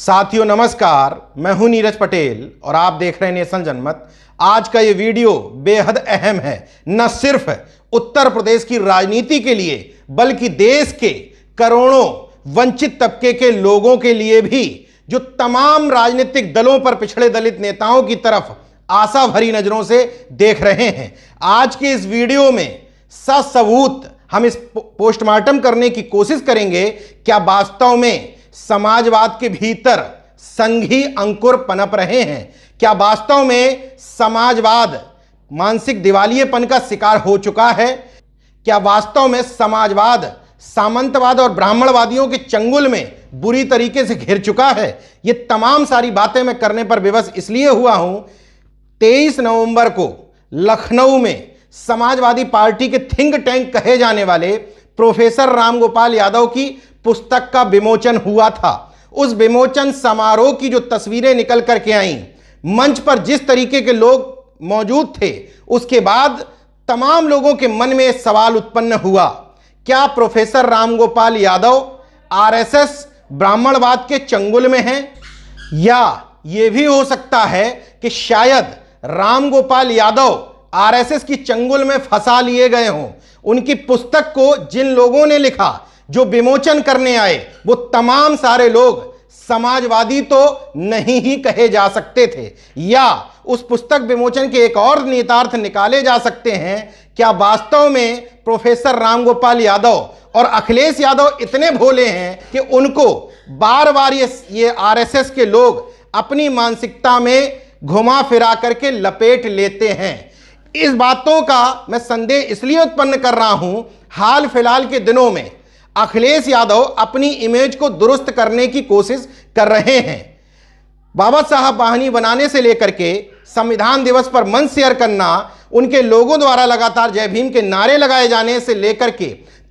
साथियों नमस्कार, मैं हूं नीरज पटेल और आप देख रहे हैं नेशन जनमत। आज का ये वीडियो बेहद अहम है, न सिर्फ उत्तर प्रदेश की राजनीति के लिए बल्कि देश के करोड़ों वंचित तबके के लोगों के लिए भी, जो तमाम राजनीतिक दलों पर पिछड़े दलित नेताओं की तरफ आशा भरी नजरों से देख रहे हैं। आज के इस वीडियो में ससबूत हम इस पोस्टमार्टम करने की कोशिश करेंगे, क्या वास्तव में समाजवाद के भीतर संघी अंकुर पनप रहे हैं? क्या वास्तव में समाजवाद मानसिक दिवालियेपन का शिकार हो चुका है? क्या वास्तव में समाजवाद सामंतवाद और ब्राह्मणवादियों के चंगुल में बुरी तरीके से घिर चुका है? ये तमाम सारी बातें मैं करने पर विवश इसलिए हुआ हूं। 23 नवंबर को लखनऊ में समाजवादी पार्टी के थिंक टैंक कहे जाने वाले प्रोफेसर रामगोपाल यादव की पुस्तक का विमोचन हुआ था। उस विमोचन समारोह की जो तस्वीरें निकल करके आईं, मंच पर जिस तरीके के लोग मौजूद थे, उसके बाद तमाम लोगों के मन में एक सवाल उत्पन्न हुआ, क्या प्रोफेसर रामगोपाल यादव आरएसएस ब्राह्मणवाद के चंगुल में हैं? या यह भी हो सकता है कि शायद रामगोपाल यादव आरएसएस की चंगुल में फंसा लिए गए हों। उनकी पुस्तक को जिन लोगों ने लिखा, जो विमोचन करने आए, वो तमाम सारे लोग समाजवादी तो नहीं ही कहे जा सकते थे। या उस पुस्तक विमोचन के एक और निहितार्थ निकाले जा सकते हैं, क्या वास्तव में प्रोफेसर रामगोपाल यादव और अखिलेश यादव इतने भोले हैं कि उनको बार बार ये आरएसएस के लोग अपनी मानसिकता में घुमा फिरा करके लपेट लेते हैं? इस बातों का मैं संदेह इसलिए उत्पन्न कर रहा हूं, हाल फिलहाल के दिनों में अखिलेश यादव अपनी इमेज को दुरुस्त करने की कोशिश कर रहे हैं। बाबा साहब बहानी बनाने से लेकर के संविधान दिवस पर मंच शेयर करना, उनके लोगों द्वारा लगातार जय भीम के नारे लगाए जाने से लेकर के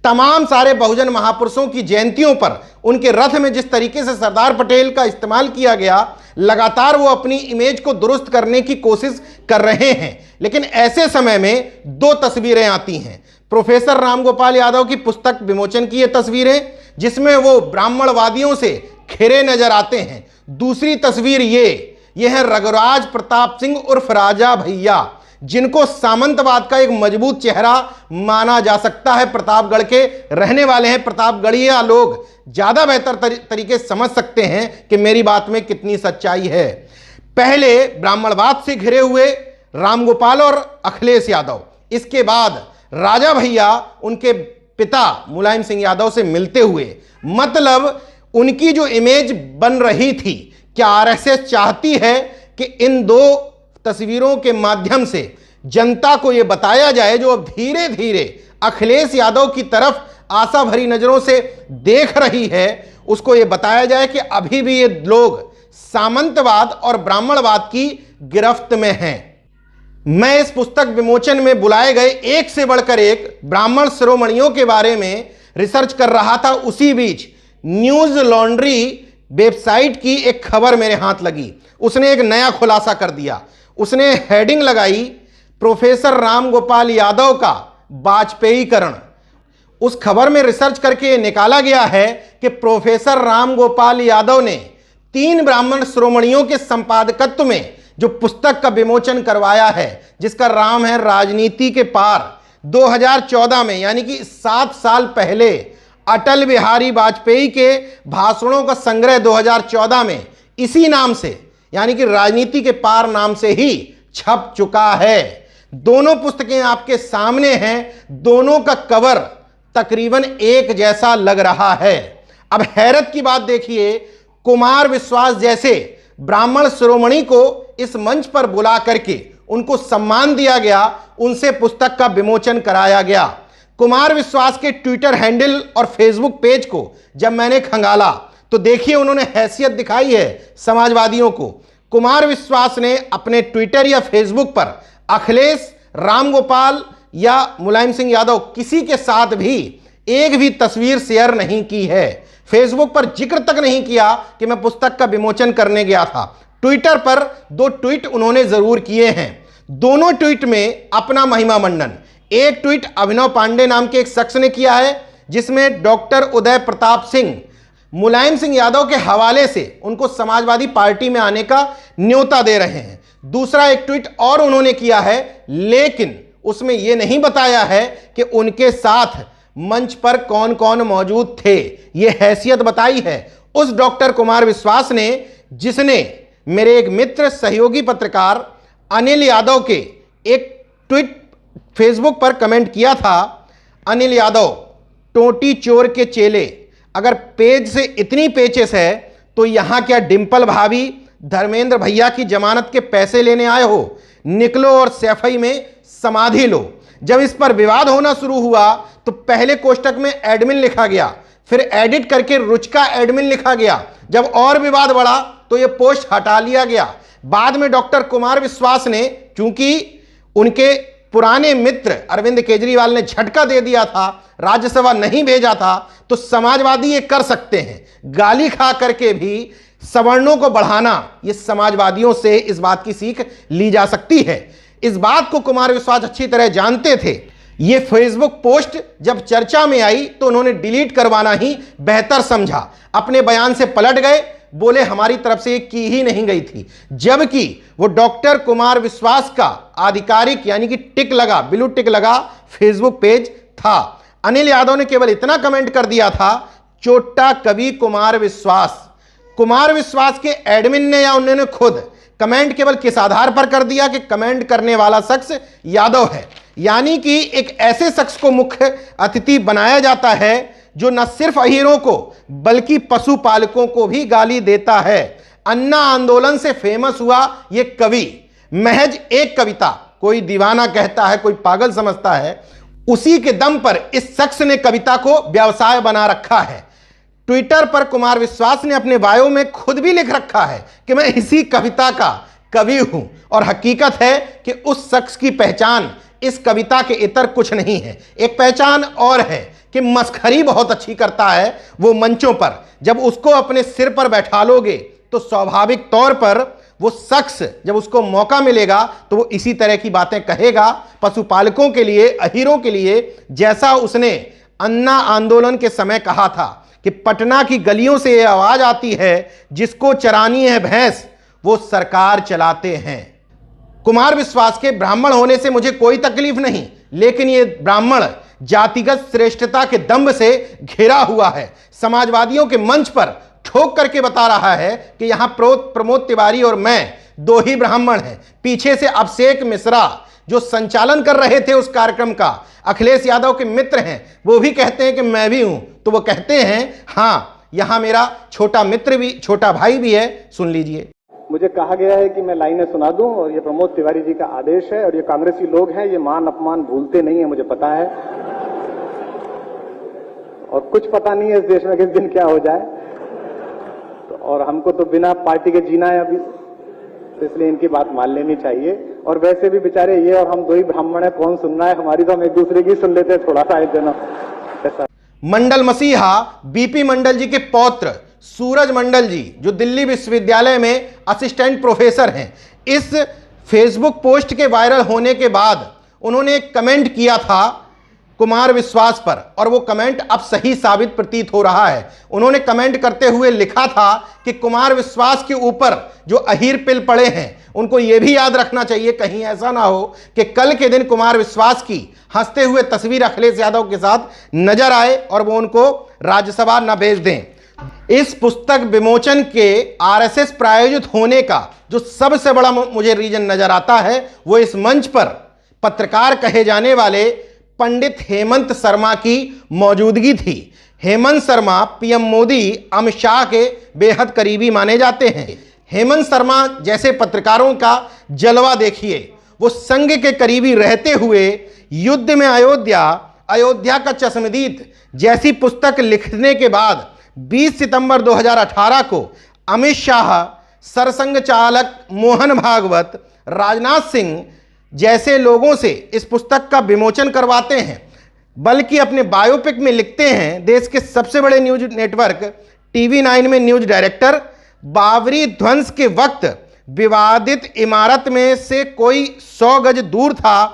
तमाम सारे बहुजन महापुरुषों की जयंतियों पर उनके रथ में जिस तरीके से सरदार पटेल का इस्तेमाल किया गया, लगातार वो अपनी इमेज को दुरुस्त करने की कोशिश कर रहे हैं। लेकिन ऐसे समय में दो तस्वीरें आती हैं। प्रोफेसर रामगोपाल यादव की पुस्तक विमोचन की ये तस्वीरें, जिसमें वो ब्राह्मणवादियों से घिरे नजर आते हैं। दूसरी तस्वीर ये है रघुराज प्रताप सिंह उर्फ राजा भैया, जिनको सामंतवाद का एक मजबूत चेहरा माना जा सकता है। प्रतापगढ़ के रहने वाले हैं। प्रतापगढ़िया लोग ज्यादा बेहतर तरीके से समझ सकते हैं कि मेरी बात में कितनी सच्चाई है। पहले ब्राह्मणवाद से घिरे हुए रामगोपाल और अखिलेश यादव, इसके बाद राजा भैया उनके पिता मुलायम सिंह यादव से मिलते हुए, मतलब उनकी जो इमेज बन रही थी, क्या आरएसएस चाहती है कि इन दो तस्वीरों के माध्यम से जनता को यह बताया जाए, जो अब धीरे धीरे अखिलेश यादव की तरफ आशा भरी नजरों से देख रही है, उसको यह बताया जाए कि अभी भी ये लोग सामंतवाद और ब्राह्मणवाद की गिरफ्त में हैं। मैं इस पुस्तक विमोचन में बुलाए गए एक से बढ़कर एक ब्राह्मण शिरोमणियों के बारे में रिसर्च कर रहा था। उसी बीच न्यूज लॉन्ड्री वेबसाइट की एक खबर मेरे हाथ लगी। उसने एक नया खुलासा कर दिया। उसने हेडिंग लगाई, प्रोफेसर रामगोपाल यादव का वाजपेयीकरण। उस खबर में रिसर्च करके निकाला गया है कि प्रोफेसर रामगोपाल यादव ने 3 ब्राह्मण शिरोमणियों के संपादकत्व में जो पुस्तक का विमोचन करवाया है, जिसका नाम है राजनीति के पार, 2014 में, यानी कि 7 साल पहले अटल बिहारी वाजपेयी के भाषणों का संग्रह 2014 में इसी नाम से, यानी कि राजनीति के पार नाम से ही छप चुका है। दोनों पुस्तकें आपके सामने हैं। दोनों का कवर तकरीबन एक जैसा लग रहा है। अब हैरत की बात देखिए, कुमार विश्वास जैसे ब्राह्मण शिरोमणि को इस मंच पर बुला करके उनको सम्मान दिया गया, उनसे पुस्तक का विमोचन कराया गया। कुमार विश्वास के ट्विटर हैंडल और फेसबुक पेज को जब मैंने खंगाला तो देखिए, उन्होंने हैसियत दिखाई है समाजवादियों को। कुमार विश्वास ने अपने ट्विटर या फेसबुक पर अखिलेश, रामगोपाल या मुलायम सिंह यादव किसी के साथ भी एक भी तस्वीर शेयर नहीं की है। फेसबुक पर जिक्र तक नहीं किया कि मैं पुस्तक का विमोचन करने गया था। ट्विटर पर 2 ट्वीट उन्होंने जरूर किए हैं। दोनों ट्वीट में अपना महिमा मंडन। एक ट्वीट अभिनव पांडे नाम के एक शख्स ने किया है, जिसमें डॉक्टर उदय प्रताप सिंह मुलायम सिंह यादव के हवाले से उनको समाजवादी पार्टी में आने का न्योता दे रहे हैं। दूसरा एक ट्वीट और उन्होंने किया है, लेकिन उसमें यह नहीं बताया है कि उनके साथ मंच पर कौन कौन मौजूद थे। यह हैसियत बताई है उस डॉक्टर कुमार विश्वास ने, जिसने मेरे एक मित्र सहयोगी पत्रकार अनिल यादव के एक ट्वीट फेसबुक पर कमेंट किया था। अनिल यादव, टोटी चोर के चेले, अगर पेज से इतनी पेचेस है तो यहां क्या डिंपल भाभी धर्मेंद्र भैया की जमानत के पैसे लेने आए हो? निकलो और सैफई में समाधि लो। जब इस पर विवाद होना शुरू हुआ तो पहले कोष्टक में एडमिन लिखा गया, फिर एडिट करके रुचिका एडमिन लिखा गया। जब और विवाद बढ़ा तो यह पोस्ट हटा लिया गया। बाद में डॉक्टर कुमार विश्वास ने, चूंकि उनके पुराने मित्र अरविंद केजरीवाल ने झटका दे दिया था, राज्यसभा नहीं भेजा था, तो समाजवादी ये कर सकते हैं। गाली खा करके भी सवर्णों को बढ़ाना, ये समाजवादियों से इस बात की सीख ली जा सकती है। इस बात को कुमार विश्वास अच्छी तरह जानते थे। ये फेसबुक पोस्ट जब चर्चा में आई तो उन्होंने डिलीट करवाना ही बेहतर समझा। अपने बयान से पलट गए, बोले हमारी तरफ से की ही नहीं गई थी, जबकि वो डॉक्टर कुमार विश्वास का आधिकारिक यानी कि टिक लगा, ब्लू टिक लगा फेसबुक पेज था। अनिल यादव ने केवल इतना कमेंट कर दिया था, चोट्टा कवि कुमार विश्वास। कुमार विश्वास के एडमिन ने या उन्होंने खुद कमेंट केवल किस आधार पर कर दिया कि कमेंट करने वाला शख्स यादव है, यानी कि एक ऐसे शख्स को मुख्य अतिथि बनाया जाता है जो न सिर्फ अहीरों को बल्कि पशुपालकों को भी गाली देता है। अन्ना आंदोलन से फेमस हुआ यह कवि, महज एक कविता, कोई दीवाना कहता है, कोई पागल समझता है, उसी के दम पर इस शख्स ने कविता को व्यवसाय बना रखा है। ट्विटर पर कुमार विश्वास ने अपने बायो में खुद भी लिख रखा है कि मैं इसी कविता का कवि हूं, और हकीकत है कि उस शख्स की पहचान इस कविता के इतर कुछ नहीं है। एक पहचान और है कि मस्खरी बहुत अच्छी करता है वो मंचों पर। जब उसको अपने सिर पर बैठा लोगे तो स्वाभाविक तौर पर वो शख्स जब उसको मौका मिलेगा तो वो इसी तरह की बातें कहेगा पशुपालकों के लिए, अहीरों के लिए, जैसा उसने अन्ना आंदोलन के समय कहा था कि पटना की गलियों से ये आवाज आती है, जिसको चरानी है भैंस वो सरकार चलाते हैं। कुमार विश्वास के ब्राह्मण होने से मुझे कोई तकलीफ नहीं, लेकिन ये ब्राह्मण जातिगत श्रेष्ठता के दंभ से घिरा हुआ है। समाजवादियों के मंच पर ठोक करके बता रहा है कि यहां प्रमोद तिवारी और मैं दो ही ब्राह्मण हैं। पीछे से अभिषेक मिश्रा जो संचालन कर रहे थे उस कार्यक्रम का, अखिलेश यादव के मित्र हैं, वो भी कहते हैं कि मैं भी हूं। तो वो कहते हैं हाँ, यहां मेरा छोटा मित्र भी, छोटा भाई भी है, सुन लीजिए। मुझे कहा गया है कि मैं लाइनें सुना दूं और ये प्रमोद तिवारी जी का आदेश है, और ये कांग्रेसी लोग हैं, ये मान अपमान भूलते नहीं है, मुझे पता है, और कुछ पता नहीं है इस देश में किस दिन क्या हो जाए। तो और हमको तो बिना पार्टी के जीना है अभी, तो इसलिए इनकी बात मान लेनी चाहिए। और वैसे भी बेचारे ये और हम दो ही ब्राह्मण है, कौन सुन रहा है हमारी, तो हम एक दूसरे की सुन लेते हैं थोड़ा सा एक दिन। मंडल मसीहा बीपी मंडल जी के पौत्र सूरज मंडल जी, जो दिल्ली विश्वविद्यालय में असिस्टेंट प्रोफेसर हैं, इस फेसबुक पोस्ट के वायरल होने के बाद उन्होंने एक कमेंट किया था कुमार विश्वास पर, और वो कमेंट अब सही साबित प्रतीत हो रहा है। उन्होंने कमेंट करते हुए लिखा था कि कुमार विश्वास के ऊपर जो अहीर पिल पड़े हैं उनको ये भी याद रखना चाहिए, कहीं ऐसा ना हो कि कल के दिन कुमार विश्वास की हंसते हुए तस्वीर अखिलेश यादव के साथ नजर आए और वो उनको राज्यसभा न भेज दें। इस पुस्तक विमोचन के आरएसएस प्रायोजित होने का जो सबसे बड़ा मुझे रीजन नजर आता है, वो इस मंच पर पत्रकार कहे जाने वाले पंडित हेमंत शर्मा की मौजूदगी थी। हेमंत शर्मा पीएम मोदी अमित शाह के बेहद करीबी माने जाते हैं। हेमंत शर्मा जैसे पत्रकारों का जलवा देखिए, वो संघ के करीबी रहते हुए युद्ध में अयोध्या का चश्मदीद जैसी पुस्तक लिखने के बाद 20 सितंबर 2018 को अमित शाह, सरसंघ चालक मोहन भागवत, राजनाथ सिंह जैसे लोगों से इस पुस्तक का विमोचन करवाते हैं, बल्कि अपने बायोपिक में लिखते हैं देश के सबसे बड़े न्यूज नेटवर्क TV9 में न्यूज डायरेक्टर, बाबरी ध्वंस के वक्त विवादित इमारत में से कोई 100 गज दूर था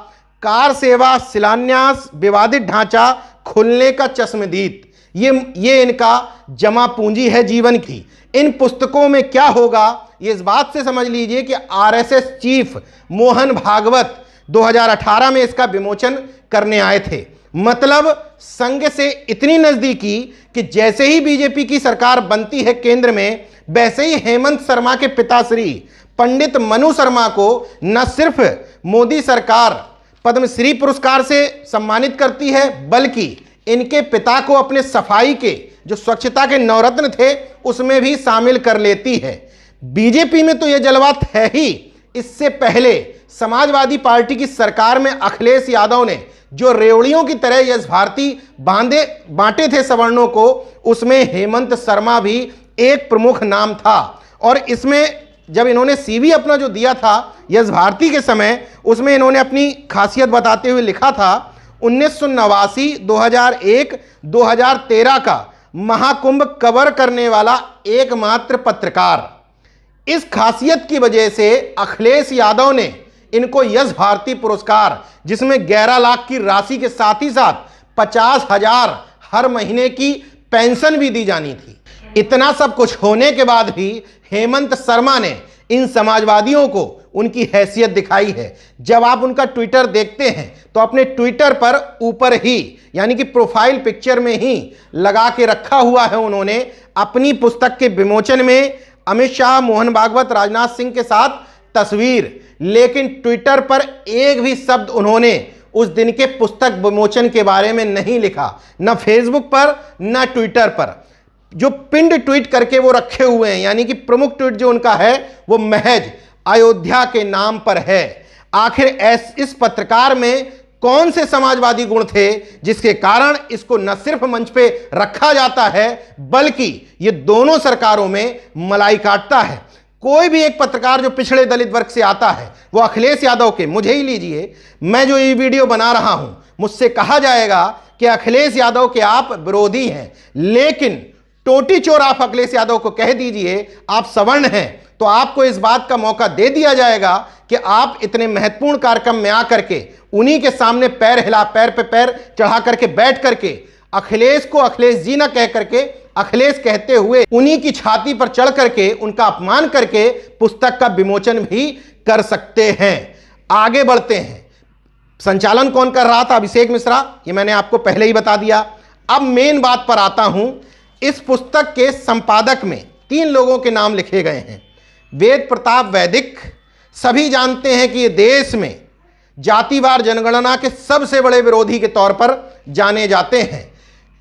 कार सेवा शिलान्यास विवादित ढांचा खुलने का चश्मदीद। ये इनका जमा पूंजी है जीवन की। इन पुस्तकों में क्या होगा ये इस बात से समझ लीजिए कि आरएसएस चीफ मोहन भागवत 2018 में इसका विमोचन करने आए थे। मतलब संघ से इतनी नजदीकी कि जैसे ही बीजेपी की सरकार बनती है केंद्र में, वैसे ही हेमंत शर्मा के पिताश्री पंडित मनु शर्मा को न सिर्फ मोदी सरकार पद्मश्री पुरस्कार से सम्मानित करती है, बल्कि इनके पिता को अपने सफाई के जो स्वच्छता के नवरत्न थे उसमें भी शामिल कर लेती है। बीजेपी में तो यह जलवा है ही। इससे पहले समाजवादी पार्टी की सरकार में अखिलेश यादव ने जो रेवड़ियों की तरह यश भारती बांटे थे सवर्णों को, उसमें हेमंत शर्मा भी एक प्रमुख नाम था। और इसमें जब इन्होंने सीवी अपना जो दिया था यश भारती के समय, उसमें इन्होंने अपनी खासियत बताते हुए लिखा था 1989, 2001, 2013 का महाकुंभ कवर करने वाला एकमात्र पत्रकार। इस खासियत की वजह से अखिलेश यादव ने इनको यश भारती पुरस्कार, जिसमें 11 लाख की राशि के साथ ही साथ 50,000 हर महीने की पेंशन भी दी जानी थी। इतना सब कुछ होने के बाद भी हेमंत शर्मा ने इन समाजवादियों को उनकी हैसियत दिखाई है। जब आप उनका ट्विटर देखते हैं तो अपने ट्विटर पर ऊपर ही यानी कि प्रोफाइल पिक्चर में ही लगा के रखा हुआ है उन्होंने अपनी पुस्तक के विमोचन में अमित शाह, मोहन भागवत, राजनाथ सिंह के साथ तस्वीर। लेकिन ट्विटर पर एक भी शब्द उन्होंने उस दिन के पुस्तक विमोचन के बारे में नहीं लिखा, न फेसबुक पर न ट्विटर पर। जो पिंड ट्वीट करके वो रखे हुए हैं, यानी कि प्रमुख ट्वीट जो उनका है वो महज अयोध्या के नाम पर है। आखिर इस पत्रकार में कौन से समाजवादी गुण थे जिसके कारण इसको न सिर्फ मंच पे रखा जाता है, बल्कि ये दोनों सरकारों में मलाई काटता है। कोई भी एक पत्रकार जो पिछड़े दलित वर्ग से आता है, वो अखिलेश यादव के, मुझे ही लीजिए, मैं जो ये वीडियो बना रहा हूं, मुझसे कहा जाएगा कि अखिलेश यादव के आप विरोधी हैं, लेकिन टोटी चोर आप अखिलेश यादव को कह दीजिए आप सवर्ण हैं, तो आपको इस बात का मौका दे दिया जाएगा कि आप इतने महत्वपूर्ण कार्यक्रम में आकर के उन्हीं के सामने पैर हिला, पैर पे पैर चढ़ा करके बैठ करके अखिलेश को अखिलेश जी ना कह करके अखिलेश कहते हुए उन्हीं की छाती पर चढ़ करके उनका अपमान करके पुस्तक का विमोचन भी कर सकते हैं। आगे बढ़ते हैं। संचालन कौन कर रहा था? अभिषेक मिश्रा, ये मैंने आपको पहले ही बता दिया। अब मेन बात पर आता हूं। इस पुस्तक के संपादक में 3 लोगों के नाम लिखे गए हैं। वेद प्रताप वैदिक, सभी जानते हैं कि ये देश में जातिवार जनगणना के सबसे बड़े विरोधी के तौर पर जाने जाते हैं।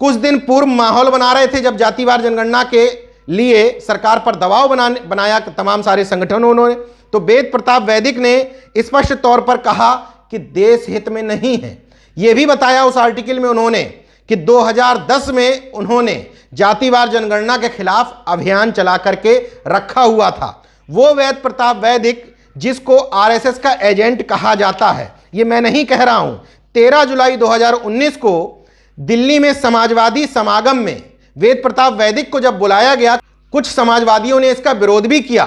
कुछ दिन पूर्व माहौल बना रहे थे जब जातिवार जनगणना के लिए सरकार पर दबाव बनाया तमाम सारे संगठनों ने, तो वेद प्रताप वैदिक ने स्पष्ट तौर पर कहा कि देश हित में नहीं है। यह भी बताया उस आर्टिकल में उन्होंने कि 2010 में उन्होंने जातिवार जनगणना के खिलाफ अभियान चला करके रखा हुआ था। वो वेद प्रताप वैदिक जिसको आरएसएस का एजेंट कहा जाता है, ये मैं नहीं कह रहा हूं। 13 जुलाई 2019 को दिल्ली में समाजवादी समागम में वेद प्रताप वैदिक को जब बुलाया गया, कुछ समाजवादियों ने इसका विरोध भी किया।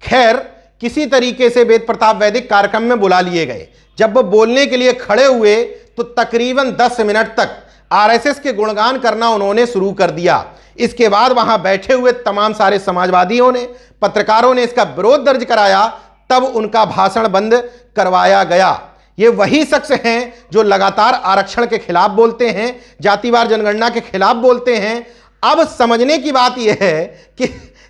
खैर, किसी तरीके से वेद प्रताप वैदिक कार्यक्रम में बुला लिए गए। जब वो बोलने के लिए खड़े हुए तो तकरीबन 10 मिनट तक आरएसएस के गुणगान करना उन्होंने शुरू कर दिया। इसके बाद वहां बैठे हुए तमाम सारे समाजवादियों ने, पत्रकारों ने इसका विरोध दर्ज कराया, तब उनका भाषण बंद करवाया गया। ये वही शख्स हैं जो लगातार आरक्षण के खिलाफ बोलते हैं, जातिवार जनगणना के खिलाफ बोलते हैं। अब समझने की बात यह है कि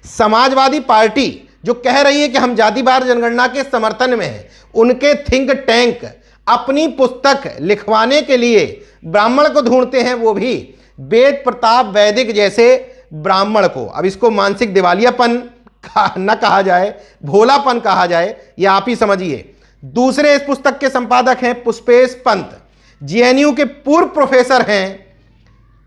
समाजवादी पार्टी जो कह रही है कि हम जातिवार जनगणना के समर्थन में हैं, उनके थिंक टैंक अपनी पुस्तक लिखवाने के लिए ब्राह्मण को ढूंढते हैं, वो भी वेद प्रताप वैदिक जैसे ब्राह्मण को। अब इसको मानसिक दिवालियापन न कहा जाए, भोलापन कहा जाए, यह आप ही समझिए। दूसरे इस पुस्तक के संपादक हैं पुष्पेश पंत, जेएनयू के पूर्व प्रोफेसर हैं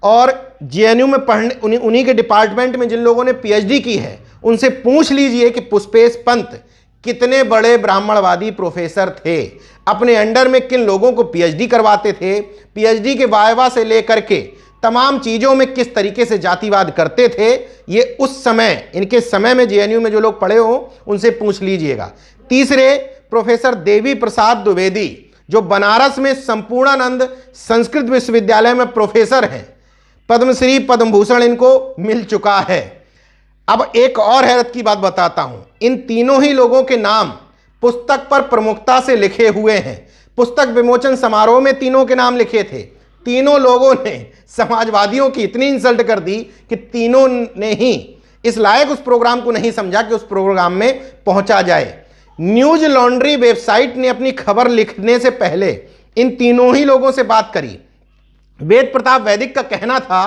और जेएनयू में पढ़ने उन्हीं के डिपार्टमेंट में जिन लोगों ने पीएचडी की है, उनसे पूछ लीजिए कि पुष्पेश पंत कितने बड़े ब्राह्मणवादी प्रोफेसर थे, अपने अंडर में किन लोगों को पीएचडी करवाते थे, पीएचडी के वायवा से लेकर के तमाम चीज़ों में किस तरीके से जातिवाद करते थे। ये उस समय, इनके समय में जेएनयू में जो लोग पढ़े हो उनसे पूछ लीजिएगा। तीसरे प्रोफेसर देवी प्रसाद द्विवेदी, जो बनारस में संपूर्णानंद संस्कृत विश्वविद्यालय में प्रोफेसर हैं। पद्मश्री पद्म भूषण इनको मिल चुका है। अब एक और हैरत की बात बताता हूं, इन तीनों ही लोगों के नाम पुस्तक पर प्रमुखता से लिखे हुए हैं। पुस्तक विमोचन समारोह में तीनों के नाम लिखे थे। तीनों लोगों ने समाजवादियों की इतनी इंसल्ट कर दी कि तीनों ने ही इस लायक उस प्रोग्राम को नहीं समझा कि उस प्रोग्राम में पहुंचा जाए। न्यूज लॉन्ड्री वेबसाइट ने अपनी खबर लिखने से पहले इन तीनों ही लोगों से बात करी। वेद प्रताप वैदिक का कहना था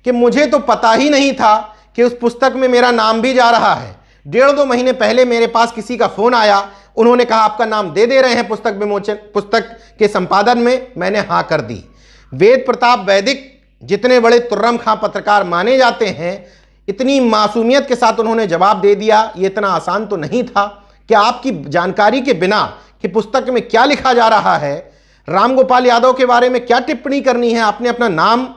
कि मुझे तो पता ही नहीं था कि उस पुस्तक में मेरा नाम भी जा रहा है। 1.5-2 महीने पहले मेरे पास किसी का फोन आया, उन्होंने कहा आपका नाम दे रहे हैं पुस्तक विमोचन, पुस्तक के संपादन में। मैंने हाँ कर दी। वेद प्रताप वैदिक जितने बड़े तुर्रम खां पत्रकार माने जाते हैं, इतनी मासूमियत के साथ उन्होंने जवाब दे दिया। ये इतना आसान तो नहीं था कि आपकी जानकारी के बिना कि पुस्तक में क्या लिखा जा रहा है, राम गोपाल यादव के बारे में क्या टिप्पणी करनी है, आपने अपना नाम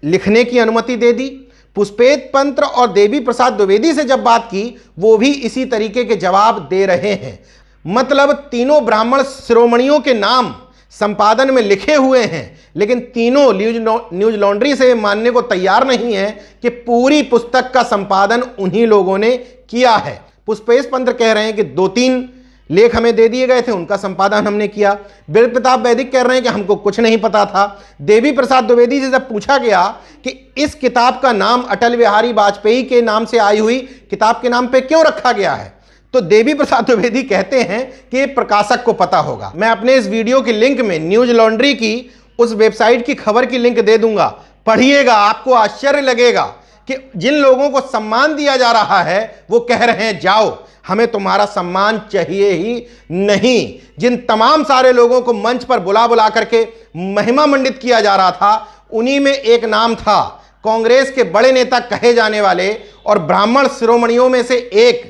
लिखने की अनुमति दे दी। पुष्पेत पंत और देवी प्रसाद द्विवेदी से जब बात की, वो भी इसी तरीके के जवाब दे रहे हैं। मतलब तीनों ब्राह्मण शिरोमणियों के नाम संपादन में लिखे हुए हैं, लेकिन तीनों न्यूज लॉन्ड्री से मानने को तैयार नहीं है कि पूरी पुस्तक का संपादन उन्हीं लोगों ने किया है। पुष्पेश पंत कह रहे हैं कि 2-3 लेख हमें दे दिए गए थे, उनका संपादन हमने किया। वेद प्रताप वैदिक कह रहे हैं कि हमको कुछ नहीं पता था। देवी प्रसाद द्विवेदी से जब पूछा गया कि इस किताब का नाम अटल बिहारी वाजपेयी के नाम से आई हुई किताब के नाम पे क्यों रखा गया है, तो देवी प्रसाद द्विवेदी कहते हैं कि प्रकाशक को पता होगा। मैं अपने इस वीडियो की लिंक में न्यूज लॉन्ड्री की उस वेबसाइट की खबर की लिंक दे दूंगा, पढ़िएगा। आपको आश्चर्य लगेगा कि जिन लोगों को सम्मान दिया जा रहा है वो कह रहे हैं जाओ, हमें तुम्हारा सम्मान चाहिए ही नहीं। जिन तमाम सारे लोगों को मंच पर बुला बुला करके महिमा मंडित किया जा रहा था, उन्हीं में एक नाम था कांग्रेस के बड़े नेता कहे जाने वाले और ब्राह्मण शिरोमणियों में से एक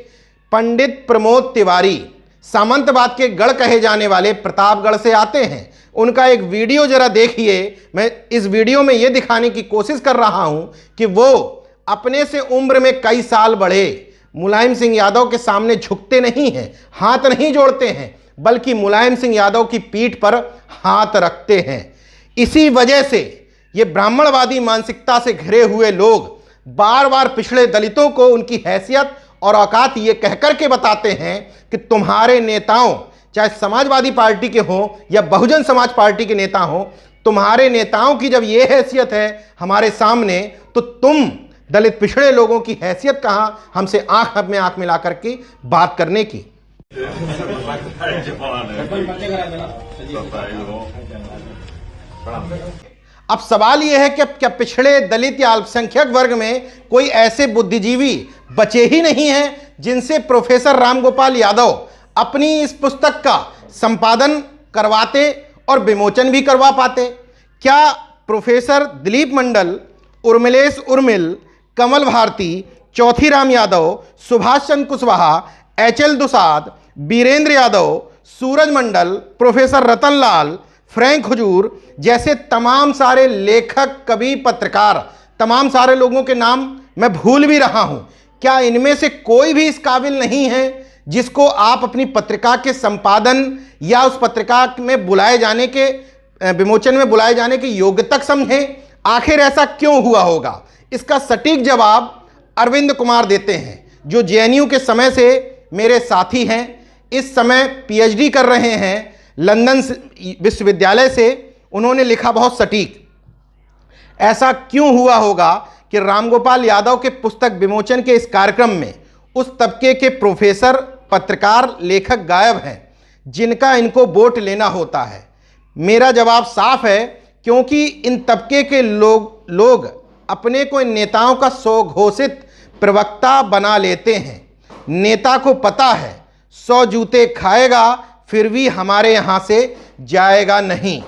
पंडित प्रमोद तिवारी, सामंतवाद के गढ़ कहे जाने वाले प्रतापगढ़ से आते हैं। उनका एक वीडियो जरा देखिए। मैं इस वीडियो में यह दिखाने की कोशिश कर रहा हूं कि वो अपने से उम्र में कई साल बड़े मुलायम सिंह यादव के सामने झुकते नहीं हैं, हाथ नहीं जोड़ते हैं, बल्कि मुलायम सिंह यादव की पीठ पर हाथ रखते हैं। इसी वजह से ये ब्राह्मणवादी मानसिकता से घिरे हुए लोग बार बार पिछड़े दलितों को उनकी हैसियत और औकात ये कहकर के बताते हैं कि तुम्हारे नेताओं, चाहे समाजवादी पार्टी के हों या बहुजन समाज पार्टी के नेता हों, तुम्हारे नेताओं की जब ये हैसियत है हमारे सामने, तो तुम दलित पिछड़े लोगों की हैसियत कहां हमसे आंख में आंख मिला करके बात करने की। अब सवाल यह है कि क्या पिछड़े दलित या अल्पसंख्यक वर्ग में कोई ऐसे बुद्धिजीवी बचे ही नहीं हैं जिनसे प्रोफेसर रामगोपाल यादव अपनी इस पुस्तक का संपादन करवाते और विमोचन भी करवा पाते? क्या प्रोफेसर दिलीप मंडल, उर्मिलेश उर्मिल, कमल भारती, चौथीराम यादव, सुभाष चंद्र कुशवाहा, HL दुसाद, बीरेंद्र यादव, सूरज मंडल, प्रोफेसर रतन लाल, फ्रैंक हुजूर जैसे तमाम सारे लेखक, कवि, पत्रकार, तमाम सारे लोगों के नाम मैं भूल भी रहा हूं, क्या इनमें से कोई भी इस काबिल नहीं है जिसको आप अपनी पत्रिका के संपादन या उस पत्रिका में बुलाए जाने के, विमोचन में बुलाए जाने की योग्य तक समझें? आखिर ऐसा क्यों हुआ होगा? इसका सटीक जवाब अरविंद कुमार देते हैं, जो JNU के समय से मेरे साथी हैं, इस समय PhD कर रहे हैं लंदन विश्वविद्यालय से। उन्होंने लिखा बहुत सटीक। ऐसा क्यों हुआ होगा कि रामगोपाल यादव के पुस्तक विमोचन के इस कार्यक्रम में उस तबके के प्रोफेसर, पत्रकार, लेखक गायब हैं जिनका इनको वोट लेना होता है? मेरा जवाब साफ है, क्योंकि इन तबके के लोग अपने को इन नेताओं का स्वघोषित प्रवक्ता बना लेते हैं। नेता को पता है 100 जूते खाएगा फिर भी हमारे यहां से जाएगा नहीं।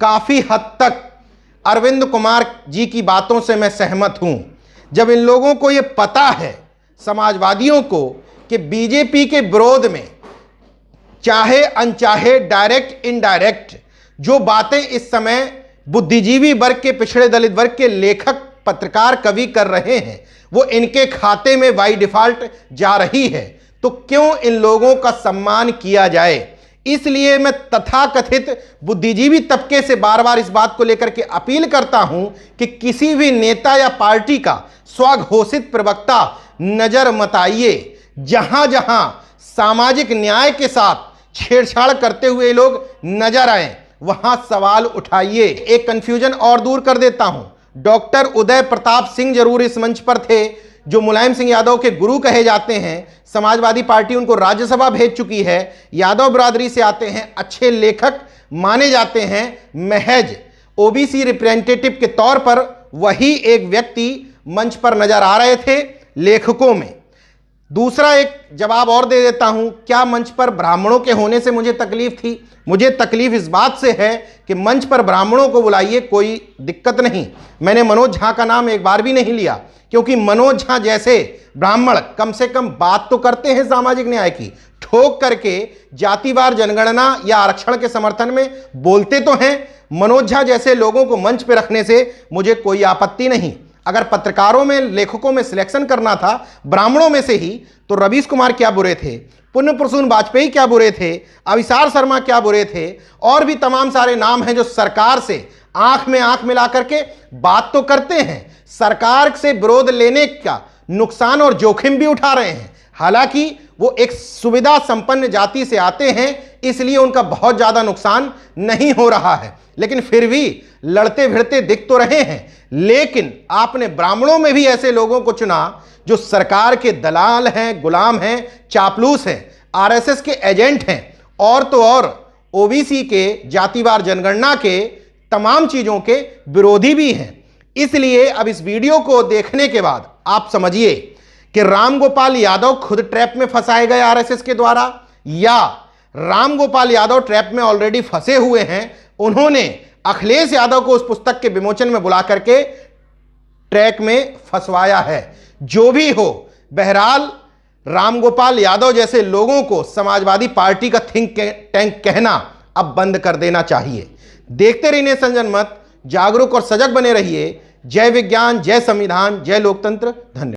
काफ़ी हद तक अरविंद कुमार जी की बातों से मैं सहमत हूं। जब इन लोगों को ये पता है, समाजवादियों को, कि बीजेपी के विरोध में चाहे अनचाहे, डायरेक्ट इनडायरेक्ट जो बातें इस समय बुद्धिजीवी वर्ग के, पिछड़े दलित वर्ग के लेखक, पत्रकार, कवि कर रहे हैं, वो इनके खाते में बाय डिफॉल्ट जा रही है, तो क्यों इन लोगों का सम्मान किया जाए? इसलिए मैं तथाकथित बुद्धिजीवी तबके से बार बार इस बात को लेकर के अपील करता हूं कि किसी भी नेता या पार्टी का स्वघोषित प्रवक्ता नजर मत आइए। जहां जहां सामाजिक न्याय के साथ छेड़छाड़ करते हुए लोग नजर आए वहां सवाल उठाइए। एक कंफ्यूजन और दूर कर देता हूं, डॉक्टर उदय प्रताप सिंह जरूर इस मंच पर थे, जो मुलायम सिंह यादव के गुरु कहे जाते हैं। समाजवादी पार्टी उनको राज्यसभा भेज चुकी है, यादव बिरादरी से आते हैं, अच्छे लेखक माने जाते हैं। महज ओबीसी रिप्रेजेंटेटिव के तौर पर वही एक व्यक्ति मंच पर नजर आ रहे थे लेखकों में। दूसरा एक जवाब और दे देता हूं, क्या मंच पर ब्राह्मणों के होने से मुझे तकलीफ थी? मुझे तकलीफ इस बात से है कि मंच पर ब्राह्मणों को बुलाइए, कोई दिक्कत नहीं। मैंने मनोज झा का नाम एक बार भी नहीं लिया, क्योंकि मनोज झा जैसे ब्राह्मण कम से कम बात तो करते हैं सामाजिक न्याय की, ठोक करके जातिवार जनगणना या आरक्षण के समर्थन में बोलते तो हैं। मनोज झा जैसे लोगों को मंच पर रखने से मुझे कोई आपत्ति नहीं। अगर पत्रकारों में, लेखकों में सिलेक्शन करना था ब्राह्मणों में से ही, तो रवीश कुमार क्या बुरे थे, पुण्य प्रसून वाजपेयी क्या बुरे थे, अविसार शर्मा क्या बुरे थे, और भी तमाम सारे नाम हैं जो सरकार से आंख में आंख मिला करके बात तो करते हैं, सरकार से विरोध लेने का नुकसान और जोखिम भी उठा रहे हैं। हालांकि वो एक सुविधा संपन्न जाति से आते हैं, इसलिए उनका बहुत ज्यादा नुकसान नहीं हो रहा है, लेकिन फिर भी लड़ते भिड़ते दिख तो रहे हैं। लेकिन आपने ब्राह्मणों में भी ऐसे लोगों को चुना जो सरकार के दलाल हैं, गुलाम हैं, चापलूस हैं, आरएसएस के एजेंट हैं, और तो और ओबीसी के जातिवार जनगणना के तमाम चीजों के विरोधी भी हैं। इसलिए अब इस वीडियो को देखने के बाद आप समझिए कि रामगोपाल यादव खुद ट्रैप में फंसाए गए आरएसएस के द्वारा, या रामगोपाल यादव ट्रैप में ऑलरेडी फंसे हुए हैं। उन्होंने अखिलेश यादव को उस पुस्तक के विमोचन में बुला करके ट्रैक में फंसवाया है। जो भी हो, बहरहाल रामगोपाल यादव जैसे लोगों को समाजवादी पार्टी का थिंक टैंक कहना अब बंद कर देना चाहिए। देखते रहिए नेशन जनमत, जागरूक और सजग बने रहिए। जय विज्ञान, जय संविधान, जय लोकतंत्र। धन्यवाद।